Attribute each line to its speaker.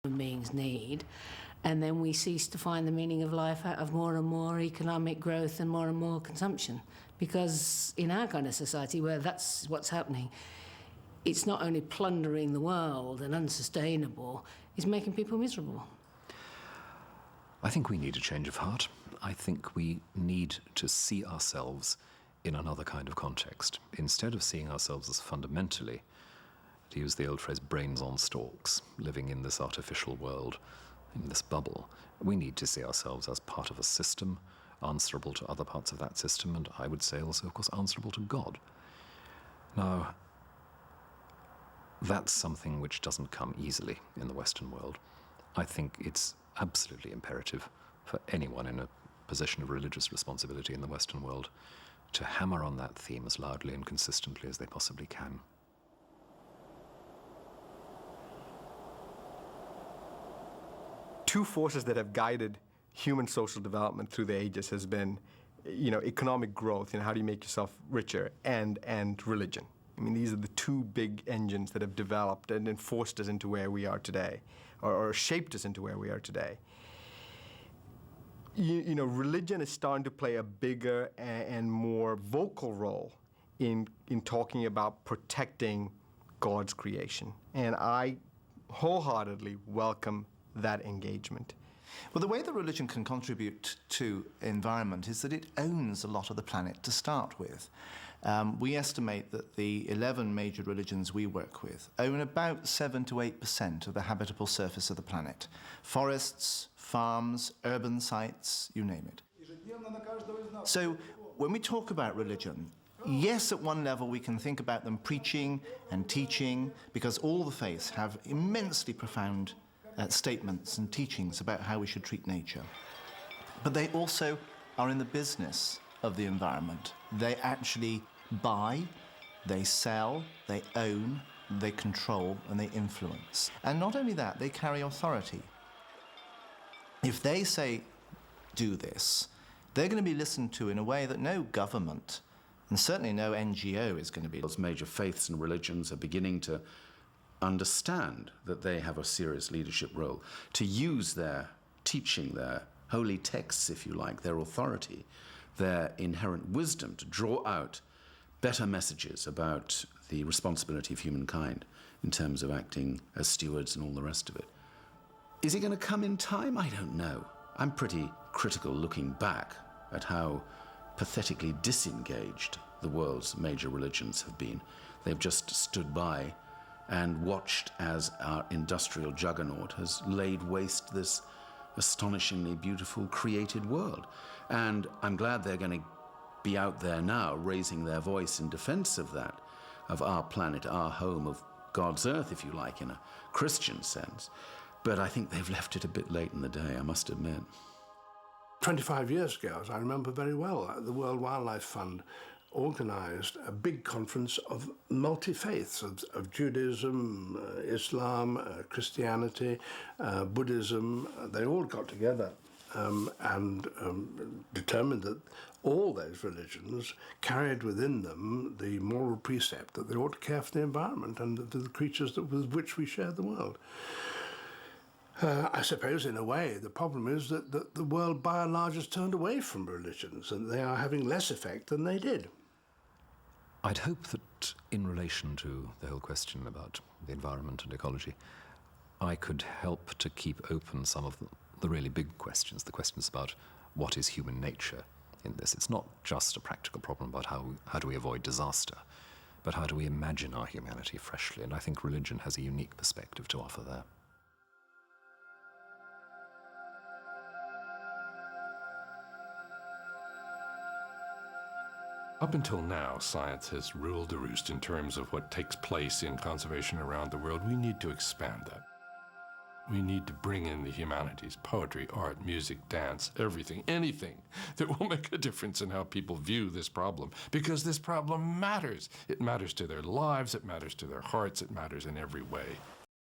Speaker 1: human beings need, and then we cease to find the meaning of life out of more and more economic growth and more consumption. Because in our kind of society, where that's what's happening, it's not only plundering the world and unsustainable, it's making people miserable.
Speaker 2: I think we need a change of heart. I think we need to see ourselves in another kind of context. Instead of seeing ourselves as fundamentally, to use the old phrase, brains on stalks, living in this artificial world, in this bubble, we need to see ourselves as part of a system, answerable to other parts of that system, and I would say also, of course, answerable to God. Now, that's something which doesn't come easily in the Western world. I think it's absolutely imperative for anyone in a position of religious responsibility in the Western world to hammer on that theme as loudly and consistently as they possibly can.
Speaker 3: Two forces that have guided human social development through the ages has been, economic growth, how do you make yourself richer, and religion. I mean, these are the two big engines that have developed and forced us into where we are today, or shaped us into where we are today. Religion is starting to play a bigger and more vocal role in talking about protecting God's creation. And I wholeheartedly welcome that engagement.
Speaker 4: Well, the way that religion can contribute to environment is that it owns a lot of the planet to start with. We estimate that the 11 major religions we work with own about 7 to 8% of the habitable surface of the planet. Forests, farms, urban sites, you name it. So when we talk about religion, yes, at one level we can think about them preaching and teaching, because all the faiths have immensely profound statements and teachings about how we should treat nature. But they also are in the business of the environment. They actually buy, they sell, they own, they control, and they influence. And not only that, they carry authority. If they say, do this, they're going to be listened to in a way that no government, and certainly no NGO, is going to be.
Speaker 5: Those major faiths and religions are beginning to understand that they have a serious leadership role, to use their teaching, their holy texts, if you like, their authority, their inherent wisdom to draw out better messages about the responsibility of humankind in terms of acting as stewards and all the rest of it. Is it going to come in time? I don't know. I'm pretty critical looking back at how pathetically disengaged the world's major religions have been. They've just stood by and watched as our industrial juggernaut has laid waste this astonishingly beautiful created world. And I'm glad they're going to be out there now raising their voice in defense of that, of our planet, our home, of God's earth, if you like, in a Christian sense. But I think they've left it a bit late in the day, I must admit.
Speaker 6: 25 years ago, as I remember very well, the World Wildlife Fund organized a big conference of multi-faiths, of Judaism, Islam, Christianity, Buddhism. They all got together and determined that all those religions carried within them the moral precept that they ought to care for the environment and the creatures with which we share the world. I suppose, in a way, the problem is that the world, by and large, has turned away from religions, and they are having less effect than they did.
Speaker 2: I'd hope that in relation to the whole question about the environment and ecology, I could help to keep open some of the really big questions, the questions about what is human nature in this. It's not just a practical problem about how do we avoid disaster, but how do we imagine our humanity freshly, and I think religion has a unique perspective to offer there.
Speaker 7: Up until now, science has ruled the roost in terms of what takes place in conservation around the world. We need to expand that. We need to bring in the humanities, poetry, art, music, dance, everything, anything that will make a difference in how people view this problem. Because this problem matters. It matters to their lives, it matters to their hearts, it matters in every way.